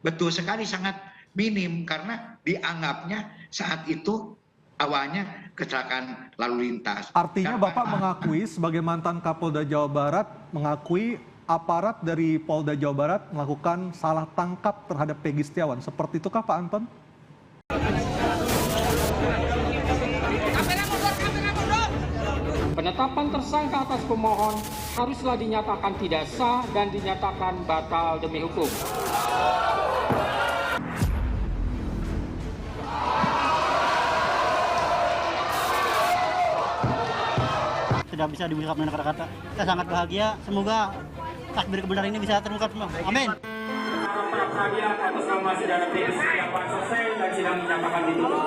betul sekali sangat minim karena dianggapnya saat itu awalnya kecelakaan lalu lintas. Artinya Bapak mengakui sebagai mantan Kapolda Jawa Barat, mengakui aparat dari Polda Jawa Barat melakukan salah tangkap terhadap Peggy Setiawan. Seperti itukah Pak Anton? Penetapan tersangka atas pemohon haruslah dinyatakan tidak sah dan dinyatakan batal demi hukum. Tidak bisa diungkap dengan kata-kata. Kita sangat bahagia. Semoga takbir kebenaran ini bisa terungkap semua. Amin. Peradilan atas nama saudara Peggy Setiawan selesai dan sidang dinyatakan ditutup.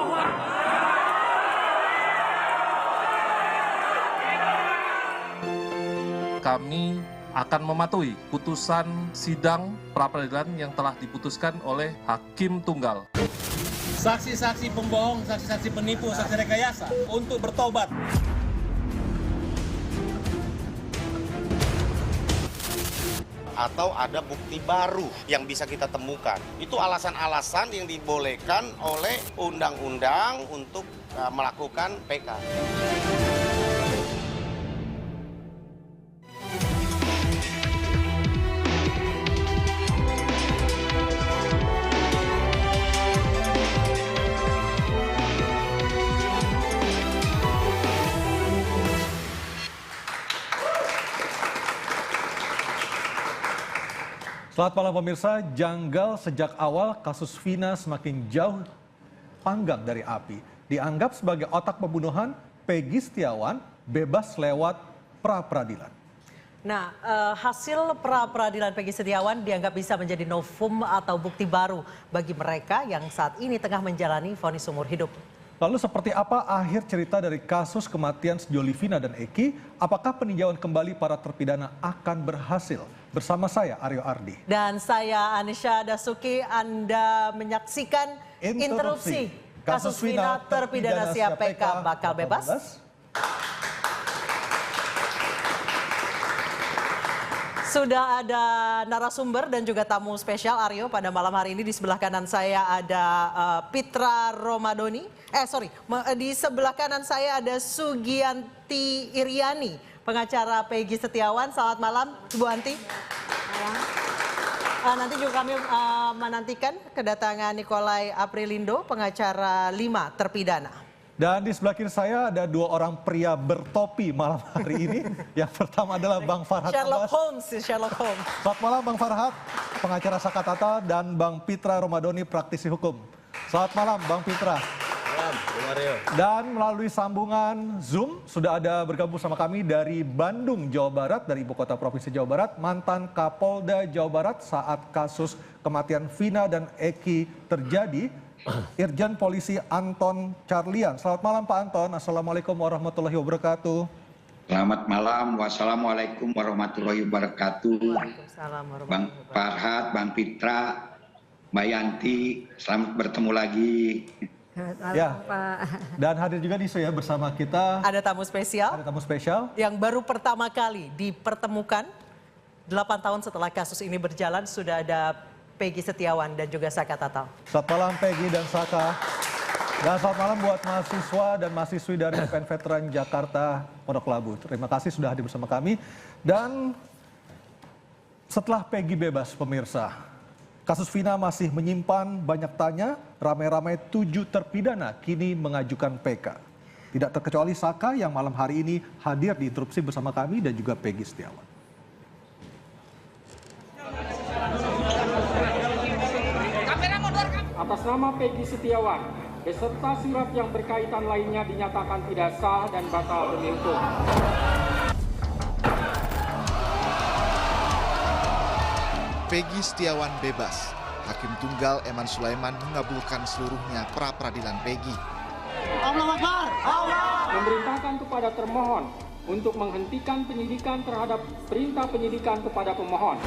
Kami akan mematuhi putusan sidang pra-peradilan yang telah diputuskan oleh Hakim Tunggal. Saksi-saksi pembohong, saksi-saksi penipu, saksi rekayasa untuk bertobat. Atau ada bukti baru yang bisa kita temukan. Itu alasan-alasan yang dibolehkan oleh undang-undang untuk melakukan PK. Selamat malam pemirsa, janggal sejak awal kasus Vina semakin jauh panggang dari api. Dianggap sebagai otak pembunuhan, Peggy Setiawan bebas lewat pra-peradilan. Nah, hasil pra-peradilan Peggy Setiawan dianggap bisa menjadi novum atau bukti baru bagi mereka yang saat ini tengah menjalani vonis seumur hidup. Lalu seperti apa akhir cerita dari kasus kematian sejoli Vina dan Eki? Apakah peninjauan kembali para terpidana akan berhasil? Bersama saya Aryo Ardi. Dan saya Anisha Dasuki, Anda menyaksikan interupsi kasus Vina terpidana siap PK bakal bebas? Sudah ada narasumber dan juga tamu spesial Aryo pada malam hari ini. Di sebelah kanan saya ada Pitra Romadoni. Di sebelah kanan saya ada Sugianti Iriani, pengacara Peggy Setiawan. Selamat malam, Bu Anti. Nanti juga kami menantikan kedatangan Nikolai Aprilindo, pengacara 5 terpidana. Dan di sebelah kiri saya ada dua orang pria bertopi malam hari ini. Yang pertama adalah Bang Farhad Sherlock Abbas. Sherlock Holmes. Selamat malam Bang Farhad, pengacara Sakatata, dan Bang Pitra Romadoni, praktisi hukum. Selamat malam Bang Pitra. Dan melalui sambungan Zoom sudah ada bergabung sama kami dari Bandung, Jawa Barat, dari ibu kota provinsi Jawa Barat, mantan Kapolda Jawa Barat saat kasus kematian Vina dan Eki terjadi, Irjen Polisi Anton Carlian. Selamat malam Pak Anton, Assalamualaikum warahmatullahi wabarakatuh. Selamat malam, wassalamualaikum warahmatullahi wabarakatuh. Bang Farhad, Bang Pitra, Mbak Yanti, selamat bertemu lagi. Ya, dan hadir juga di saya bersama kita. Ada tamu spesial. Ada tamu spesial. Yang baru pertama kali dipertemukan 8 tahun setelah kasus ini berjalan, sudah ada Peggy Setiawan dan juga Saka Tatal. Selamat malam Peggy dan Saka. Dan selamat malam buat mahasiswa dan mahasiswi dari UPN Veteran Jakarta Pondok Labu. Terima kasih sudah hadir bersama kami. Dan setelah Peggy bebas pemirsa, kasus Vina masih menyimpan banyak tanya. Ramai-ramai 7 terpidana kini mengajukan PK. Tidak terkecuali Saka yang malam hari ini hadir di interupsi bersama kami dan juga Peggy Setiawan. Atas nama Peggy Setiawan, beserta surat yang berkaitan lainnya dinyatakan tidak sah dan batal demi hukum. Peggy Setiawan bebas. Hakim Tunggal Eman Sulaiman mengabulkan seluruhnya pra-peradilan Peggy. Allahu Akbar. Memerintahkan kepada termohon untuk menghentikan penyidikan terhadap perintah penyidikan kepada pemohon.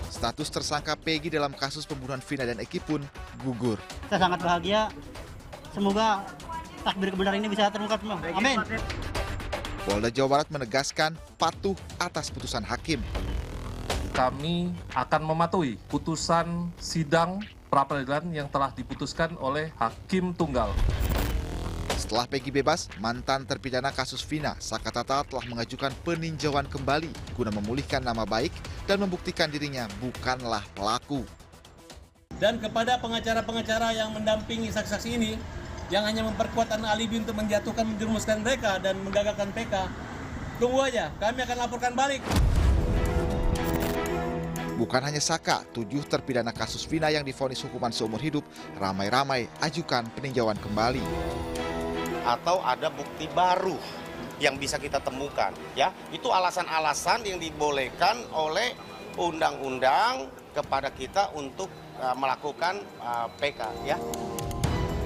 Status tersangka Peggy dalam kasus pembunuhan Vina dan Eki pun gugur. Kita sangat bahagia. Semoga takbir kebenaran ini bisa terungkap semua. Amin. Polda Jawa Barat menegaskan patuh atas putusan hakim. kami akan mematuhi putusan sidang pra-peradilan yang telah diputuskan oleh Hakim Tunggal. Setelah Peggy bebas, mantan terpidana kasus Vina, Saka Tatal telah mengajukan peninjauan kembali guna memulihkan nama baik dan membuktikan dirinya bukanlah pelaku. Dan kepada pengacara-pengacara yang mendampingi saksi-saksi ini, yang hanya memperkuat alibi untuk menjatuhkan, menjerumuskan mereka dan menggagalkan PK, tunggu aja, kami akan laporkan balik. Bukan hanya Saka, 7 terpidana kasus Vina yang divonis hukuman seumur hidup ramai-ramai ajukan peninjauan kembali. Atau ada bukti baru yang bisa kita temukan, ya. Itu alasan-alasan yang dibolehkan oleh undang-undang kepada kita untuk melakukan PK, ya.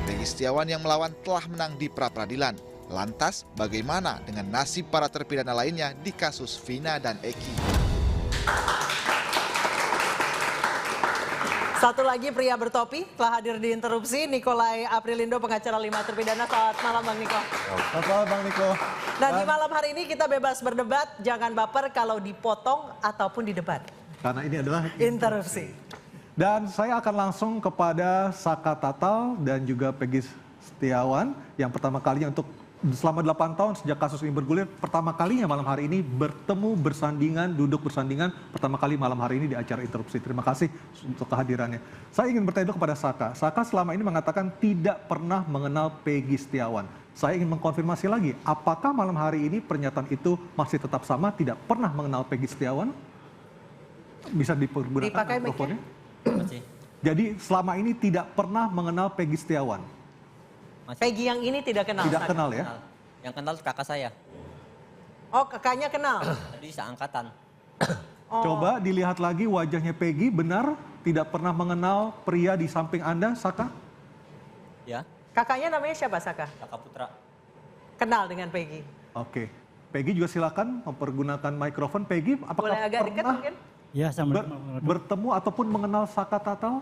Peggy Setiawan yang melawan telah menang di pra-peradilan. Lantas, bagaimana dengan nasib para terpidana lainnya di kasus Vina dan Eki? Satu lagi pria bertopi telah hadir di interupsi, Nikolai Aprilindo, pengacara 5 terpidana. Selamat malam Bang Niko. Selamat malam Bang Niko. Nah, di malam hari ini kita bebas berdebat, jangan baper kalau dipotong ataupun didebat. Karena ini adalah Interupsi. Dan saya akan langsung kepada Saka Tatal dan juga Peggy Setiawan yang pertama kalinya untuk selama 8 tahun sejak kasus ini bergulir, pertama kalinya malam hari ini bertemu bersandingan, duduk bersandingan pertama kali malam hari ini di acara interupsi. Terima kasih untuk kehadirannya. Saya ingin bertanya dulu kepada Saka. Saka selama ini mengatakan tidak pernah mengenal Peggy Setiawan. Saya ingin mengkonfirmasi lagi, apakah malam hari ini pernyataan itu masih tetap sama, tidak pernah mengenal Peggy Setiawan? Bisa dipergunakan mikrofonnya? Jadi selama ini tidak pernah mengenal Peggy Setiawan? Peggy yang ini tidak kenal? Tidak kenal ya? Yang kenal kakak saya. Oh, kakaknya kenal? Tadi seangkatan. Coba dilihat lagi wajahnya Peggy, benar tidak pernah mengenal pria di samping Anda, Saka? Ya. Kakaknya namanya siapa, Saka? Kakak Putra. Kenal dengan Peggy? Oke. Peggy juga silakan mempergunakan mikrofon. Peggy, apakah boleh agak dekat pernah mungkin? Ya, sama bertemu ataupun mengenal Saka Tatal?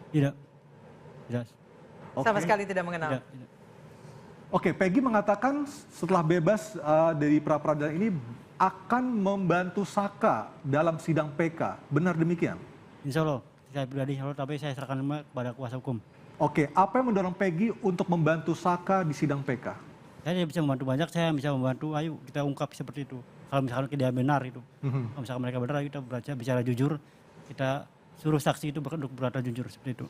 Tidak. Tidak. Sama sekali tidak mengenal? Tidak. Oke, Peggy mengatakan setelah bebas dari pra-peradilan ini akan membantu Saka dalam sidang PK. Benar demikian? Insya Allah. Saya pribadi insya Allah, tapi saya serahkan kepada kuasa hukum. Oke, apa yang mendorong Peggy untuk membantu Saka di sidang PK? Saya tidak bisa membantu banyak, saya bisa membantu, ayo kita ungkap seperti itu. Kalau misalkan dia benar itu. Kalau misalkan mereka benar, kita bicara jujur. Kita suruh saksi itu untuk berkata jujur seperti itu.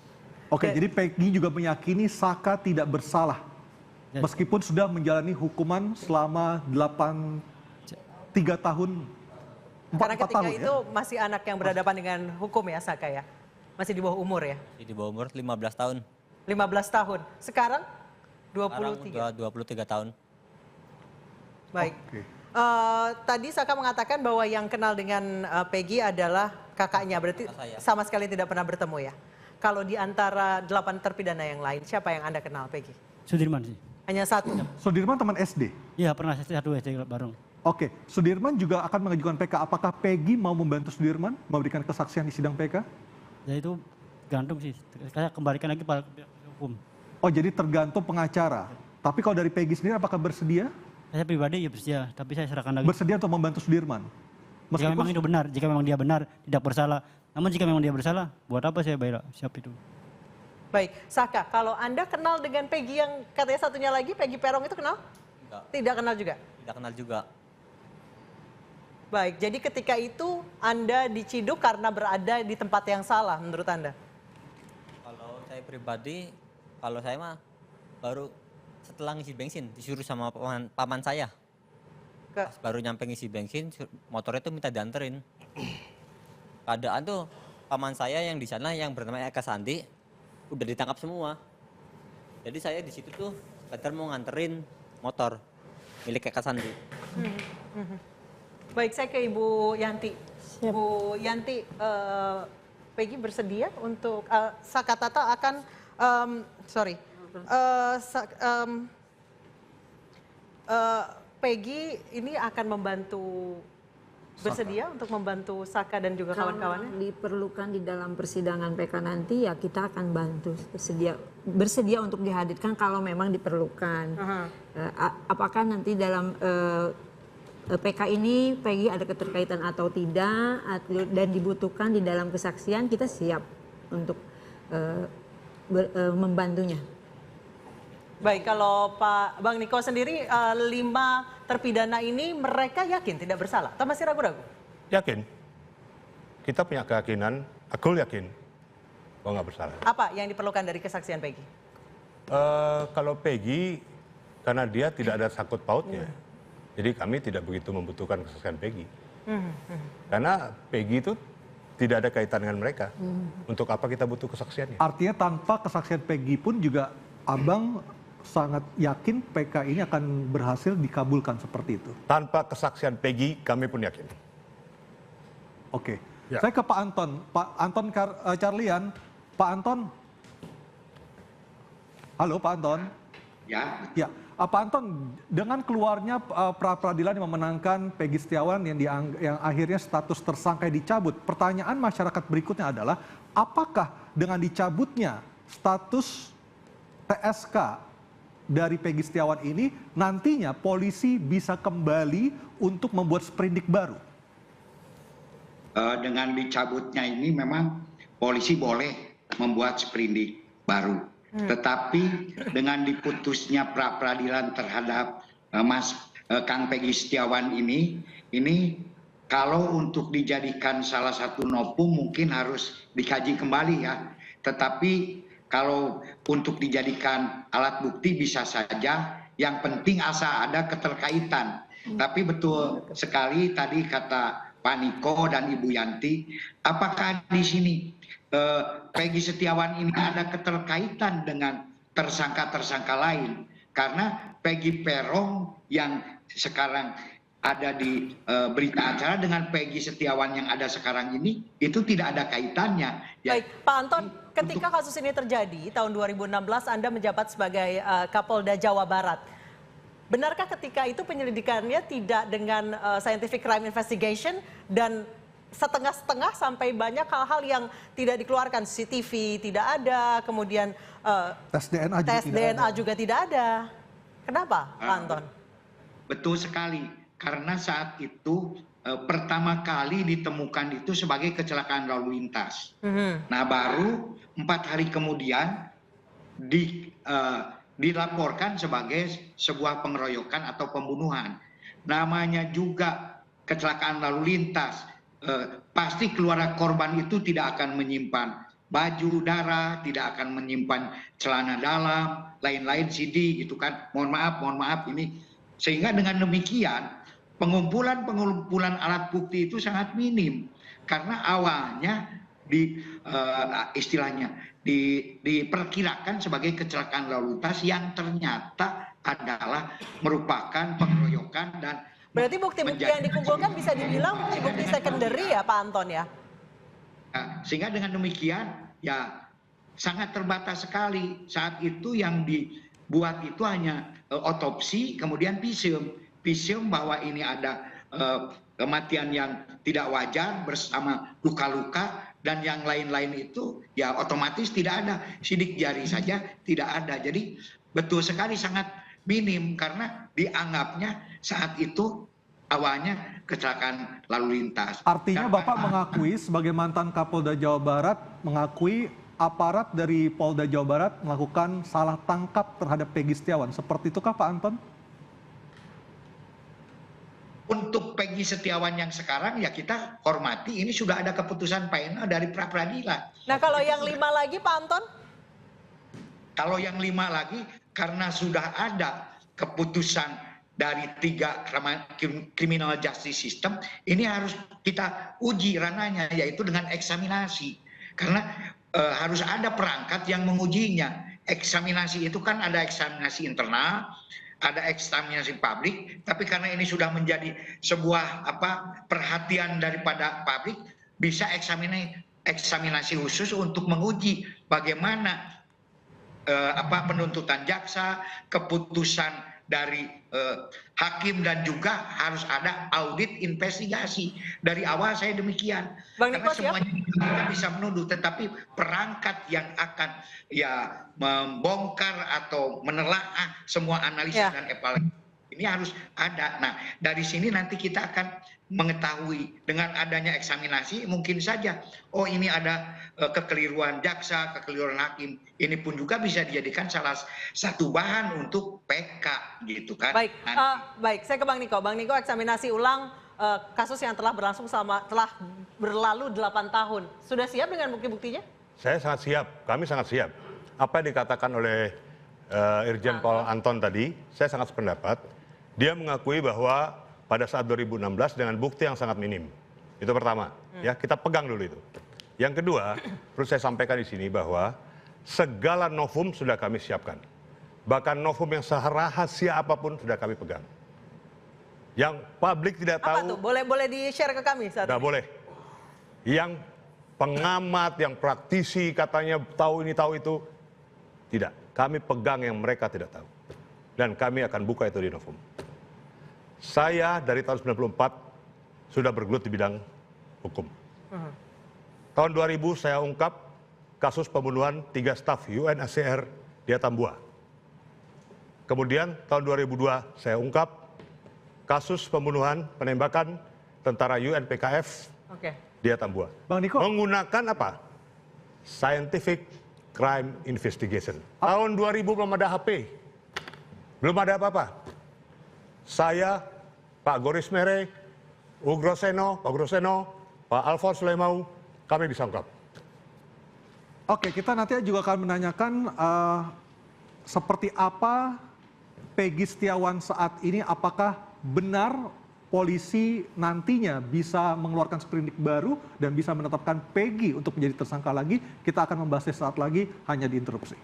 Oke, jadi Peggy juga meyakini Saka tidak bersalah. Meskipun sudah menjalani hukuman selama 3 tahun, 4 Karena ketika tahun itu ya? masih anak yang berhadapan dengan hukum ya, Saka ya? Masih di bawah umur ya? Di bawah umur 15 tahun. 15 tahun. Sekarang 23? Sekarang 23 tahun. Baik. Oke. Tadi Saka mengatakan bahwa yang kenal dengan Peggy adalah kakaknya, berarti sama sekali tidak pernah bertemu ya? Kalau di antara 8 terpidana yang lain, siapa yang Anda kenal Peggy? Sudirman sih. Hanya satu? Sudirman teman SD? Iya, pernah satu SD bareng. Oke, Sudirman juga akan mengajukan PK. Apakah Peggy mau membantu Sudirman memberikan kesaksian di sidang PK? Ya itu gantung sih. Saya kembalikan lagi pada hukum. Oh, jadi tergantung pengacara. Tapi kalau dari Peggy sendiri apakah bersedia? Saya pribadi ya bersedia, tapi saya serahkan lagi. Bersedia untuk membantu Sudirman? Jika memang itu benar, jika memang dia benar, tidak bersalah. Namun jika memang dia bersalah, buat apa saya bayar siap itu? Baik, Saka, kalau Anda kenal dengan Peggy yang katanya satunya lagi, Peggy Perong itu kenal? Enggak. Tidak kenal juga? Tidak kenal juga. Baik, jadi ketika itu Anda diciduk karena berada di tempat yang salah menurut Anda? Kalau saya pribadi, kalau saya mah baru setelah ngisi bensin disuruh sama paman saya. Pas baru nyampe ngisi bensin, motornya tuh minta dianterin. Keadaan tuh paman saya yang di sana yang bernama Eka Sandi udah ditangkap semua. Jadi saya di situ tuh sekedar mau nganterin motor milik Eka Sandi. Baik, saya ke Ibu Yanti. Siap. Bu Yanti, Peggy bersedia untuk Saka Tatal akan Peggy ini akan membantu, bersedia untuk membantu Saka dan juga kawan-kawannya? Kalau diperlukan di dalam persidangan PK nanti ya kita akan bantu, bersedia untuk dihadirkan kalau memang diperlukan. Apakah nanti dalam PK ini Peggy ada keterkaitan atau tidak dan dibutuhkan di dalam kesaksian, kita siap untuk membantunya. Baik, kalau Bang Niko sendiri 5 terpidana ini mereka yakin tidak bersalah atau masih ragu-ragu? Yakin. Kita punya keyakinan, aku yakin bahwa nggak bersalah. Apa yang diperlukan dari kesaksian Peggy? Kalau Peggy, karena dia tidak ada sangkut pautnya, jadi kami tidak begitu membutuhkan kesaksian Peggy. Karena Peggy itu tidak ada kaitan dengan mereka. Untuk apa kita butuh kesaksiannya? Artinya tanpa kesaksian Peggy pun juga Abang sangat yakin PK ini akan berhasil dikabulkan seperti itu? Tanpa kesaksian Peggy, kami pun yakin. Oke. Ya. Saya ke Pak Anton. Pak Anton Carlian. Pak Anton. Halo Pak Anton. Ya. Ya. Pak Anton, dengan keluarnya pra-peradilan yang memenangkan Peggy Setiawan yang akhirnya status tersangka dicabut, pertanyaan masyarakat berikutnya adalah, apakah dengan dicabutnya status TSK dari Peggy Setiawan ini, nantinya polisi bisa kembali untuk membuat sprindik baru? Dengan dicabutnya ini memang polisi boleh membuat sprindik baru. Tetapi dengan diputusnya pra-peradilan terhadap Kang Peggy Setiawan ini kalau untuk dijadikan salah satu novum mungkin harus dikaji kembali ya. Tetapi kalau untuk dijadikan alat bukti bisa saja, yang penting asal ada keterkaitan. Tapi betul sekali tadi kata Pak Niko dan Ibu Yanti, apakah di sini Peggy Setiawan ini ada keterkaitan dengan tersangka-tersangka lain? Karena Peggy Peron yang sekarang ada di berita acara dengan Peggy Setiawan yang ada sekarang ini, itu tidak ada kaitannya. Baik, Pak Anton, ketika kasus ini terjadi, tahun 2016 Anda menjabat sebagai Kapolda Jawa Barat. Benarkah ketika itu penyelidikannya tidak dengan scientific crime investigation dan setengah-setengah sampai banyak hal-hal yang tidak dikeluarkan, CCTV tidak ada, kemudian tes DNA juga tidak ada. Kenapa, Pak Anton? Betul sekali, karena saat itu pertama kali ditemukan itu sebagai kecelakaan lalu lintas. Nah baru 4 hari kemudian dilaporkan sebagai sebuah pengeroyokan atau pembunuhan. Namanya juga kecelakaan lalu lintas. Pasti keluarga korban itu tidak akan menyimpan baju darah, tidak akan menyimpan celana dalam, lain-lain CD gitu kan. Mohon maaf ini. Sehingga dengan demikian pengumpulan alat bukti itu sangat minim. Karena awalnya diperkirakan sebagai kecelakaan lalu lintas yang ternyata adalah merupakan pengeroyokan dan berarti bukti-bukti yang dikumpulkan bisa dibilang bukti-bukti secondary ya Pak Anton ya? Sehingga dengan demikian ya sangat terbatas sekali. Saat itu yang dibuat itu hanya otopsi kemudian visum bahwa ini ada kematian yang tidak wajar bersama luka-luka dan yang lain-lain itu ya otomatis tidak ada, sidik jari saja tidak ada. Jadi betul sekali sangat minim karena dianggapnya saat itu awalnya kecelakaan lalu lintas. Artinya Bapak mengakui sebagai mantan Kapolda Jawa Barat, mengakui aparat dari Polda Jawa Barat melakukan salah tangkap terhadap Peggy Setiawan. Seperti itukah Pak Anton? Untuk Peggy Setiawan yang sekarang ya kita hormati, ini sudah ada keputusan final dari pra-peradilan. Nah kalau yang 5 lagi Pak Anton? Kalau yang 5 lagi karena sudah ada keputusan dari 3 criminal justice system, ini harus kita uji ranahnya yaitu dengan eksaminasi. Karena harus ada perangkat yang mengujinya. Eksaminasi itu kan ada eksaminasi internal, ada eksaminasi publik, tapi karena ini sudah menjadi sebuah perhatian daripada publik, bisa eksaminasi khusus untuk menguji bagaimana penuntutan jaksa, keputusan dari hakim dan juga harus ada audit investigasi. Dari awal saya demikian. Bang Karena Nikos, semuanya kita bisa menuduh, tetapi perangkat yang akan membongkar atau menelaah semua analisis dan evaluasi ini harus ada. Nah, dari sini nanti kita akan mengetahui dengan adanya eksaminasi mungkin saja, oh ini ada kekeliruan jaksa, kekeliruan hakim. Ini pun juga bisa dijadikan salah satu bahan untuk PK gitu kan. Baik, baik. Saya ke Bang Niko. Bang Niko, eksaminasi ulang kasus yang telah berlangsung telah berlalu 8 tahun. Sudah siap dengan bukti-buktinya? Saya sangat siap, kami sangat siap. Apa yang dikatakan oleh Irjen Pol Anton tadi, saya sangat sependapat. Dia mengakui bahwa pada saat 2016 dengan bukti yang sangat minim. Itu pertama, ya kita pegang dulu itu. Yang kedua, perlu saya sampaikan di sini bahwa segala novum sudah kami siapkan. Bahkan novum yang serahasia apapun sudah kami pegang. Yang publik tidak tahu. Apa tuh? Boleh di-share ke kami saat ini? Boleh. Yang pengamat, yang praktisi katanya tahu ini tahu itu, tidak. Kami pegang yang mereka tidak tahu. Dan kami akan buka itu di novum. Saya dari tahun 1994 sudah bergelut di bidang hukum. Tahun 2000 saya ungkap kasus pembunuhan 3 staf UNHCR di Atambua. Kemudian tahun 2002 saya ungkap kasus pembunuhan penembakan tentara UNPKF di Atambua. Bang Niko. Menggunakan apa? Scientific Crime Investigation. Tahun 2000 belum ada HP. Belum ada apa-apa. Saya, Pak Goris Mere, Pak Groseno, Pak Alfons Lemau, kami bisa ungkap. Oke, kita nanti juga akan menanyakan seperti apa Peggy Setiawan saat ini, apakah benar polisi nantinya bisa mengeluarkan sprindik baru dan bisa menetapkan Peggy untuk menjadi tersangka lagi. Kita akan membahasnya saat lagi, hanya di interupsi.